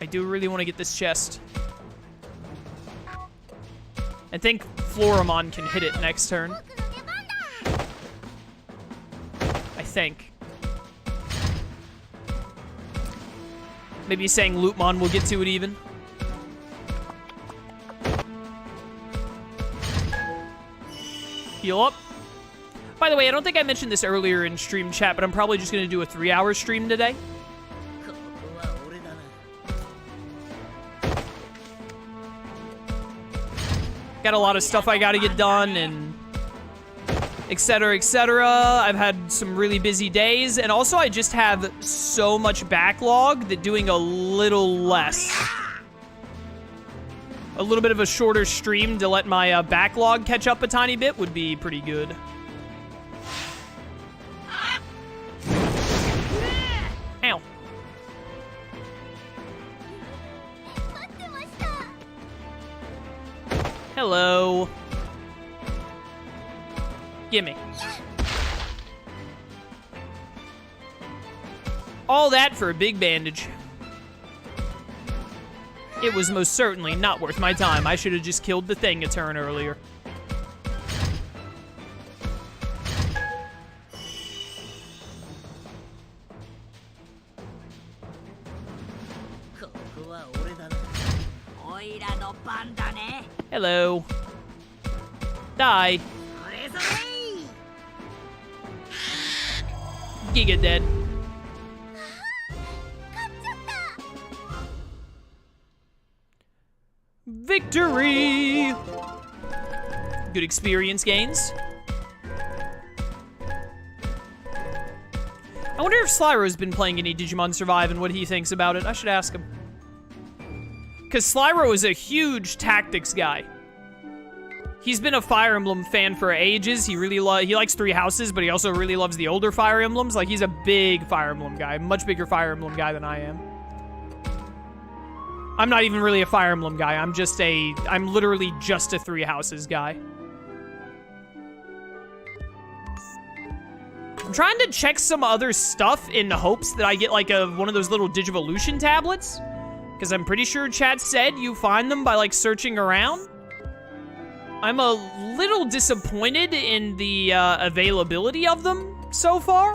I do really want to get this chest. I think Floramon can hit it next turn. I think. Maybe he's saying Lootmon will get to it even. Heal up. By the way, I don't think I mentioned this earlier in stream chat, but I'm probably just going to do a 3-hour stream today. Got a lot of stuff I got to get done, and etc., etc. I've had some really busy days, and also I just have so much backlog that doing a little less. A little bit of a shorter stream to let my backlog catch up a tiny bit would be pretty good. Ow. Hello. Gimme. All that for a big bandage. It was most certainly not worth my time. I should have just killed the thing a turn earlier. Hello. Die. Giga dead. Victory! Good experience gains. I wonder if Slyro's been playing any Digimon Survive and what he thinks about it. I should ask him. Because Slyro is a huge tactics guy. He's been a Fire Emblem fan for ages. He really he likes Three Houses, but he also really loves the older Fire Emblems. Like, he's a big Fire Emblem guy. Much bigger Fire Emblem guy than I am. I'm not even really a Fire Emblem guy. I'm literally just a Three Houses guy. I'm trying to check some other stuff in hopes that I get like one of those little Digivolution tablets. Because I'm pretty sure chat said you find them by like searching around. I'm a little disappointed in the availability of them so far.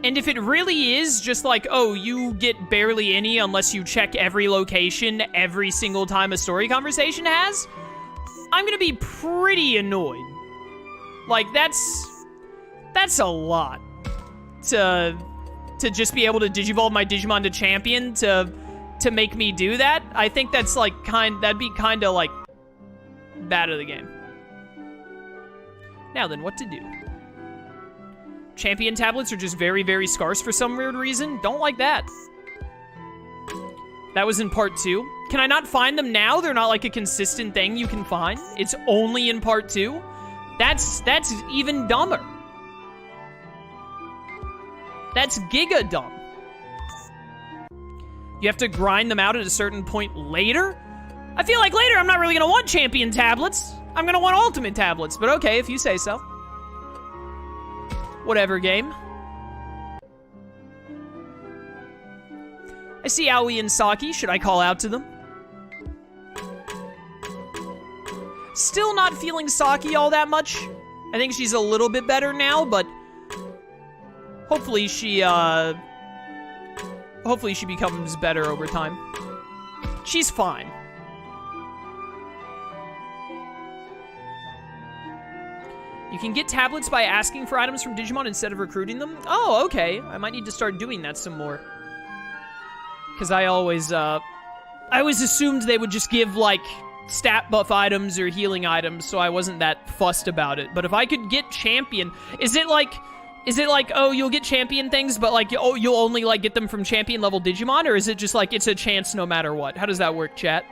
And if it really is just like, oh, you get barely any unless you check every location every single time a story conversation has, I'm gonna be pretty annoyed. Like, that's a lot to just be able to digivolve my Digimon to champion to make me do that. I think that's like that'd be kind of like bad of the game. Now then, what to do? Champion tablets are just very, very scarce for some weird reason. Don't like that. That was in part 2. Can I not find them now? They're not like a consistent thing you can find. It's only in part 2. That's even dumber. That's giga dumb. You have to grind them out at a certain point later? I feel like later I'm not really gonna want champion tablets. I'm gonna want ultimate tablets, but okay, if you say so. Whatever, game. I see Aoi and Saki. Should I call out to them? Still not feeling Saki all that much. I think she's a little bit better now, but hopefully she becomes better over time. She's fine. You can get tablets by asking for items from Digimon instead of recruiting them? Oh, okay. I might need to start doing that some more. Because I always assumed they would just give, like, stat buff items or healing items, so I wasn't that fussed about it. But if I could get champion... Is it like, oh, you'll get champion things, but, like, oh, you'll only, like, get them from champion level Digimon? Or is it just, like, it's a chance no matter what? How does that work, chat?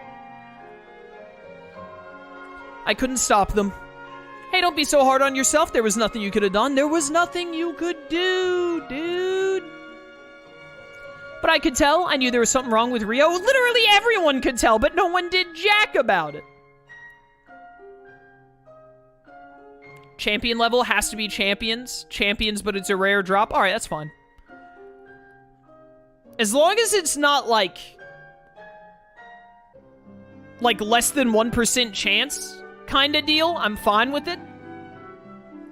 I couldn't stop them. Hey, don't be so hard on yourself. There was nothing you could have done. There was nothing you could do, dude. But I could tell. I knew there was something wrong with Ryo. Literally everyone could tell, but no one did jack about it. Champion level has to be champions. Champions, but it's a rare drop. All right, that's fine. As long as it's not, like less than 1% chance kind of deal, I'm fine with it.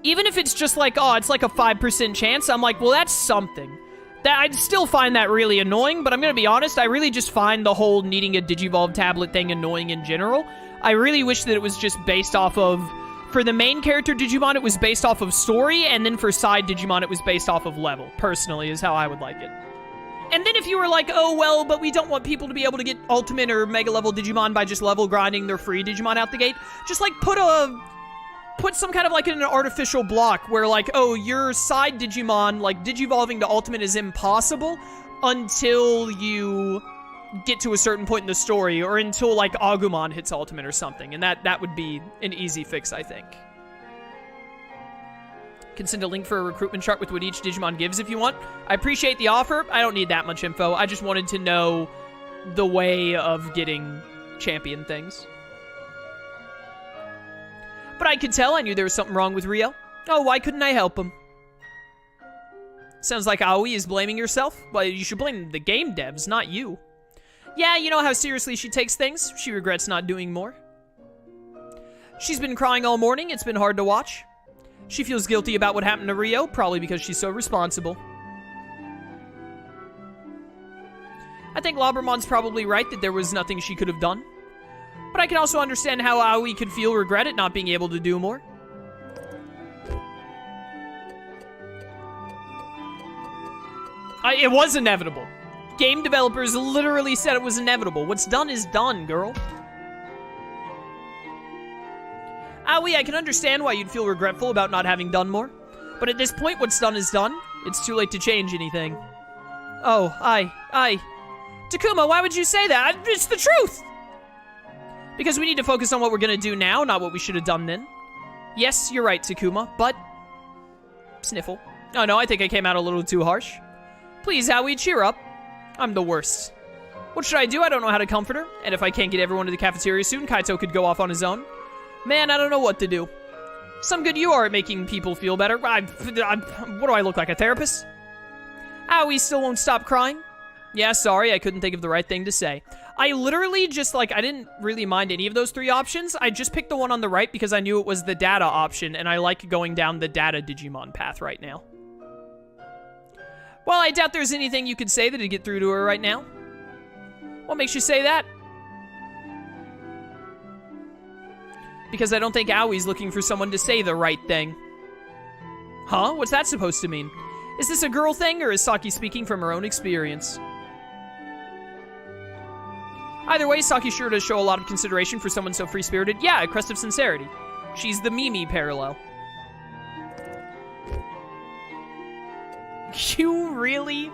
Even if it's just like, oh, it's like a 5% chance, I'm like, well, that's something. That I'd still find that really annoying, but I'm gonna be honest, I really just find the whole needing a Digivolve tablet thing annoying in general. I really wish that it was just based off of, for the main character Digimon, it was based off of story, and then for side Digimon, it was based off of level, personally, is how I would like it. And then if you were like, oh, well, but we don't want people to be able to get ultimate or mega level Digimon by just level grinding their free Digimon out the gate, just like put some kind of like an artificial block where like, oh, your side Digimon, like digivolving to ultimate is impossible until you get to a certain point in the story, or until like Agumon hits ultimate or something, and that would be an easy fix, I think. Can send a link for a recruitment chart with what each Digimon gives if you want. I appreciate the offer. I don't need that much info. I just wanted to know the way of getting champion things. But I could tell, I knew there was something wrong with Ryo. Oh, why couldn't I help him? Sounds like Aoi is blaming herself. Well, you should blame the game devs, not you. Yeah, you know how seriously she takes things? She regrets not doing more. She's been crying all morning. It's been hard to watch. She feels guilty about what happened to Ryo, probably because she's so responsible. I think Labbermon's probably right that there was nothing she could have done. But I can also understand how Aoi could feel regret at not being able to do more. It was inevitable. Game developers literally said it was inevitable. What's done is done, girl. Aoi, I can understand why you'd feel regretful about not having done more. But at this point, what's done is done. It's too late to change anything. Oh, Takuma, why would you say that? It's the truth! Because we need to focus on what we're gonna do now, not what we should have done then. Yes, you're right, Takuma, but... Sniffle. Oh no, I think I came out a little too harsh. Please, Aoi, cheer up. I'm the worst. What should I do? I don't know how to comfort her. And if I can't get everyone to the cafeteria soon, Kaito could go off on his own. Man, I don't know what to do. Some good you are at making people feel better. What do I look like, a therapist? Aoi still won't stop crying. Yeah, sorry, I couldn't think of the right thing to say. I literally just, like, I didn't really mind any of those three options. I just picked the one on the right because I knew it was the data option, and I like going down the data Digimon path right now. Well, I doubt there's anything you could say that'd get through to her right now. What makes you say that? Because I don't think Aoi's looking for someone to say the right thing. Huh? What's that supposed to mean? Is this a girl thing, or is Saki speaking from her own experience? Either way, Saki's sure to show a lot of consideration for someone so free-spirited. Yeah, a crest of sincerity. She's the Mimi parallel. You really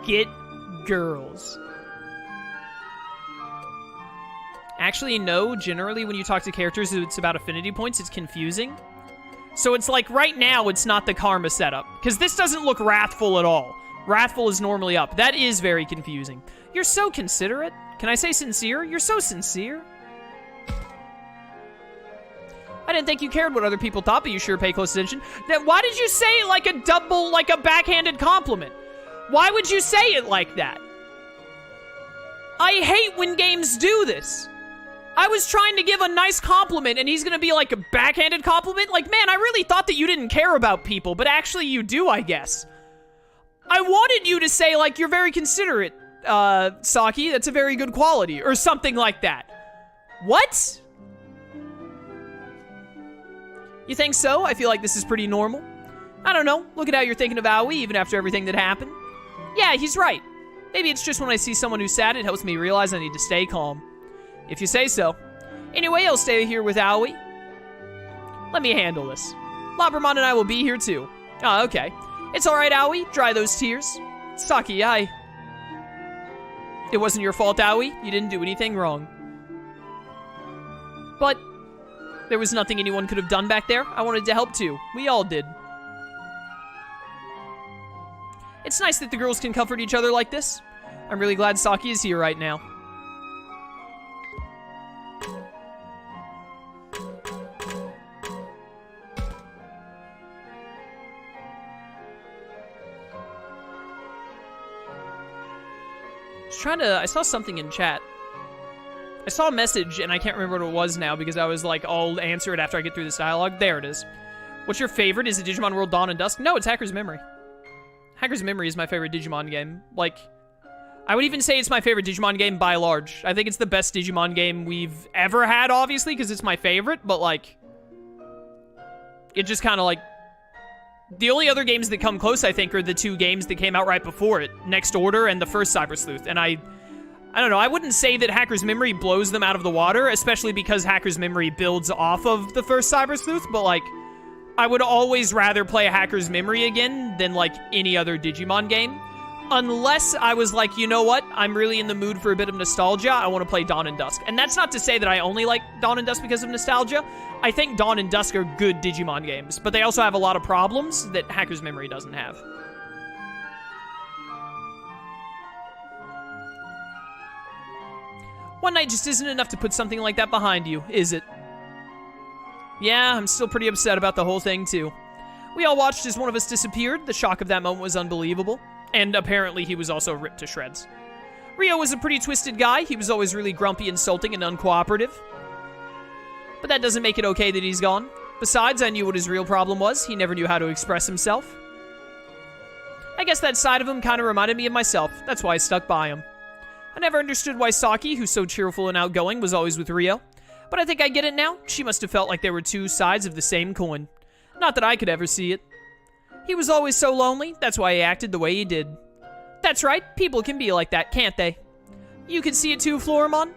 get girls. Actually, no. Generally, when you talk to characters, it's about affinity points. It's confusing. So it's like, right now, it's not the karma setup. Because this doesn't look wrathful at all. Wrathful is normally up. That is very confusing. You're so considerate. Can I say sincere? You're so sincere. I didn't think you cared what other people thought, but you sure pay close attention. Then why did you say it like a double, like a backhanded compliment? Why would you say it like that? I hate when games do this. I was trying to give a nice compliment, and he's gonna be like a backhanded compliment? Like, man, I really thought that you didn't care about people, but actually you do, I guess. I wanted you to say, like, you're very considerate, Saki. That's a very good quality, or something like that. What? You think so? I feel like this is pretty normal. I don't know. Look at how you're thinking of Aoi, even after everything that happened. Yeah, he's right. Maybe it's just when I see someone who's sad, it helps me realize I need to stay calm. If you say so. Anyway, I'll stay here with Aoi. Let me handle this. Labbermon and I will be here too. Oh, okay. It's alright, Aoi. Dry those tears. Saki, It wasn't your fault, Aoi. You didn't do anything wrong. But there was nothing anyone could have done back there. I wanted to help too. We all did. It's nice that the girls can comfort each other like this. I'm really glad Saki is here right now. I saw something in chat. I saw a message, and I can't remember what it was now because I was like, I'll answer it after I get through this dialogue. There it is. What's your favorite? Is it Digimon World Dawn and Dusk? No, it's Hacker's Memory. Hacker's Memory is my favorite Digimon game. Like, I would even say it's my favorite Digimon game by large. I think it's the best Digimon game we've ever had, obviously, because it's my favorite, but, like, it just kind of, like, the only other games that come close, I think, are the 2 games that came out right before it, Next Order and the first Cyber Sleuth, and I don't know, I wouldn't say that Hacker's Memory blows them out of the water, especially because Hacker's Memory builds off of the first Cyber Sleuth, but, like, I would always rather play Hacker's Memory again than, like, any other Digimon game. Unless I was like, you know what? I'm really in the mood for a bit of nostalgia. I want to play Dawn and Dusk. And that's not to say that I only like Dawn and Dusk because of nostalgia. I think Dawn and Dusk are good Digimon games, but they also have a lot of problems that Hacker's Memory doesn't have. One night just isn't enough to put something like that behind you, is it? Yeah, I'm still pretty upset about the whole thing, too. We all watched as one of us disappeared. The shock of that moment was unbelievable. And apparently he was also ripped to shreds. Ryo was a pretty twisted guy. He was always really grumpy, insulting, and uncooperative. But that doesn't make it okay that he's gone. Besides, I knew what his real problem was. He never knew how to express himself. I guess that side of him kind of reminded me of myself. That's why I stuck by him. I never understood why Saki, who's so cheerful and outgoing, was always with Ryo. But I think I get it now. She must have felt like there were 2 sides of the same coin. Not that I could ever see it. He was always so lonely, that's why he acted the way he did. That's right, people can be like that, can't they? You can see it too, Floramon?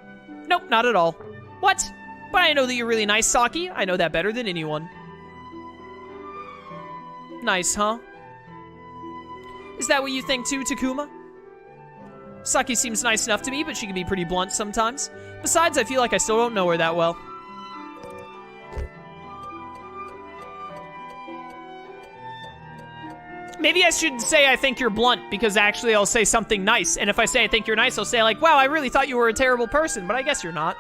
Nope, not at all. What? But I know that you're really nice, Saki. I know that better than anyone. Nice, huh? Is that what you think too, Takuma? Saki seems nice enough to me, but she can be pretty blunt sometimes. Besides, I feel like I still don't know her that well. Maybe I should say I think you're blunt, because actually I'll say something nice. And if I say I think you're nice, I'll say like, wow, I really thought you were a terrible person, but I guess you're not.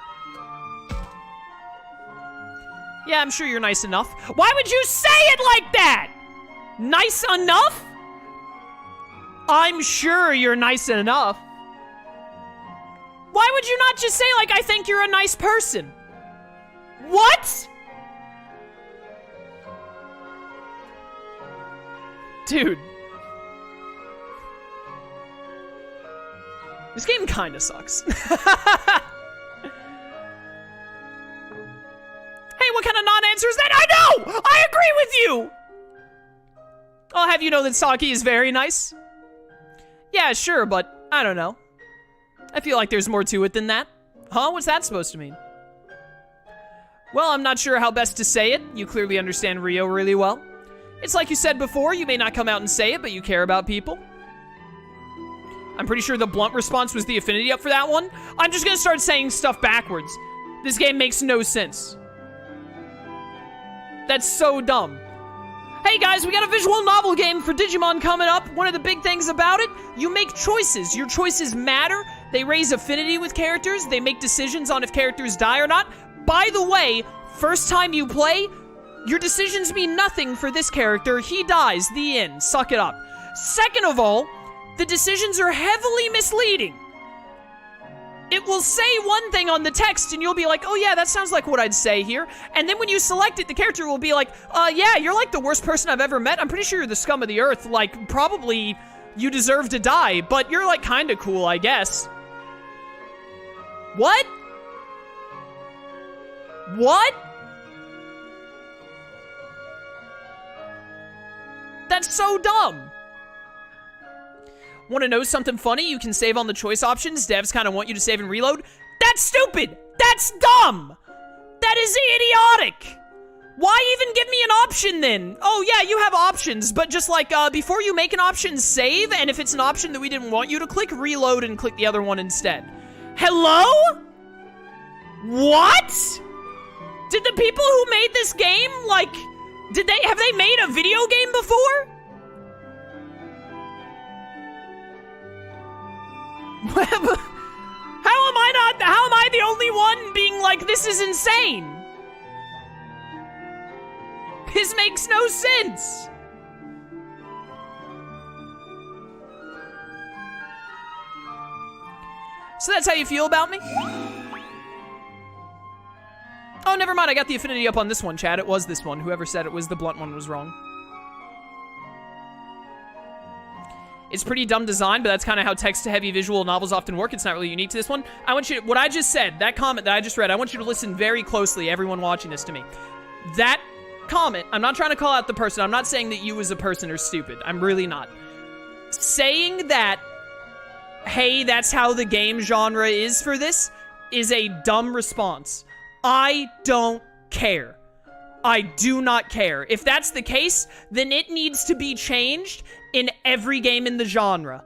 Yeah, I'm sure you're nice enough. Why would you say it like that? Nice enough? I'm sure you're nice enough. Why would you not just say like, I think you're a nice person? What? Dude. This game kinda sucks. Hey, what kind of non-answer is that? I know! I agree with you! I'll have you know that Saki is very nice. Yeah, sure, but I don't know. I feel like there's more to it than that. Huh? What's that supposed to mean? Well, I'm not sure how best to say it. You clearly understand Ryo really well. It's like you said before, you may not come out and say it, but you care about people. I'm pretty sure the blunt response was the affinity up for that one. I'm just gonna start saying stuff backwards. This game makes no sense. That's so dumb. Hey guys, we got a visual novel game for Digimon coming up. One of the big things about it, you make choices. Your choices matter. They raise affinity with characters. They make decisions on if characters die or not. By the way, first time you play, your decisions mean nothing for this character. He dies. The end. Suck it up. Second of all, the decisions are heavily misleading. It will say one thing on the text, and you'll be like, oh yeah, that sounds like what I'd say here. And then when you select it, the character will be like, yeah, you're like the worst person I've ever met. I'm pretty sure you're the scum of the earth. Like, probably you deserve to die, but you're like kinda cool, I guess. What? What? That's so dumb. Want to know something funny? You can save on the choice options. Devs kind of want you to save and reload. That's stupid. That's dumb. That is idiotic. Why even give me an option then? Oh yeah, you have options, but just like before you make an option, save, and if it's an option that we didn't want you to click, reload and click the other one instead. Hello? What? Did the people who made this game, like, have they made a video game before? How am I the only one being like, this is insane? This makes no sense. So that's how you feel about me? Oh, never mind. I got the affinity up on this one, Chad. It was this one. Whoever said it was the blunt one was wrong. It's pretty dumb design, but that's kind of how text-heavy visual novels often work. It's not really unique to this one. I want you to, what I just said, that comment that I just read, I want you to listen very closely, everyone watching this, to me. That comment, I'm not trying to call out the person. I'm not saying that you as a person are stupid. I'm really not. Saying that, hey, that's how the game genre is for this, is a dumb response. I don't care. I do not care. If that's the case, then it needs to be changed in every game in the genre.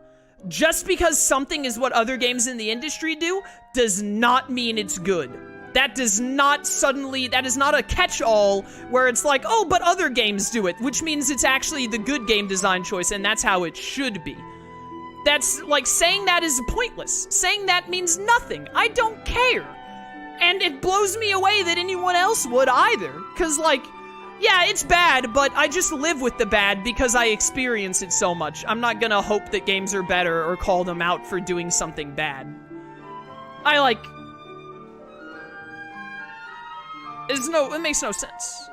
Just because something is what other games in the industry do does not mean it's good. That does not suddenly, that is not a catch-all where it's like, oh, but other games do it, which means it's actually the good game design choice, and that's how it should be. That's, like, saying that is pointless. Saying that means nothing. I don't care. And it blows me away that anyone else would either. Because, like, yeah, it's bad, but I just live with the bad because I experience it so much. I'm not gonna hope that games are better or call them out for doing something bad. It makes no sense.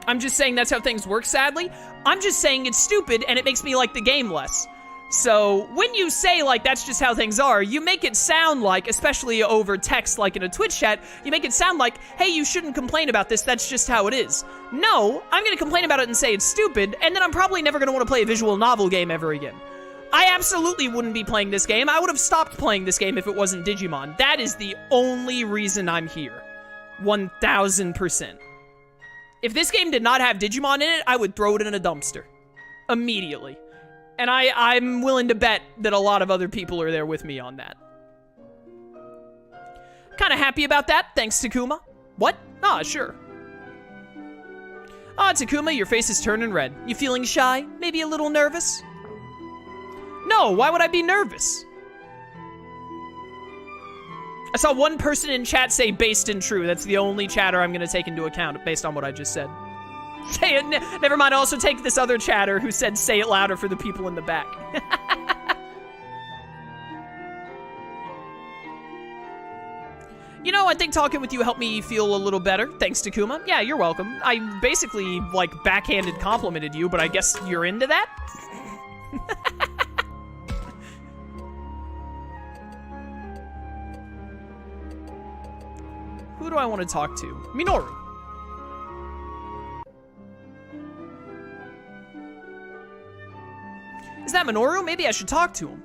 I'm just saying that's how things work, sadly. I'm just saying it's stupid and it makes me like the game less. So, when you say, like, that's just how things are, you make it sound like, especially over text, like in a Twitch chat, you make it sound like, hey, you shouldn't complain about this, that's just how it is. No, I'm gonna complain about it and say it's stupid, and then I'm probably never gonna want to play a visual novel game ever again. I absolutely wouldn't be playing this game. I would have stopped playing this game if it wasn't Digimon. That is the only reason I'm here. 1000%. If this game did not have Digimon in it, I would throw it in a dumpster. Immediately. And I'm willing to bet that a lot of other people are there with me on that. Kinda happy about that, thanks, Takuma. What? Ah, sure. Ah, Takuma, your face is turning red. You feeling shy? Maybe a little nervous? No, why would I be nervous? I saw one person in chat say based and true. That's the only chatter I'm gonna take into account based on what I just said. Say it, never mind, I'll also take this other chatter who said say it louder for the people in the back. You know, I think talking with you helped me feel a little better. Thanks, Takuma. Yeah, you're welcome. I basically, like, backhanded complimented you, but I guess you're into that? Who do I want to talk to? Minoru. Is that Minoru? Maybe I should talk to him.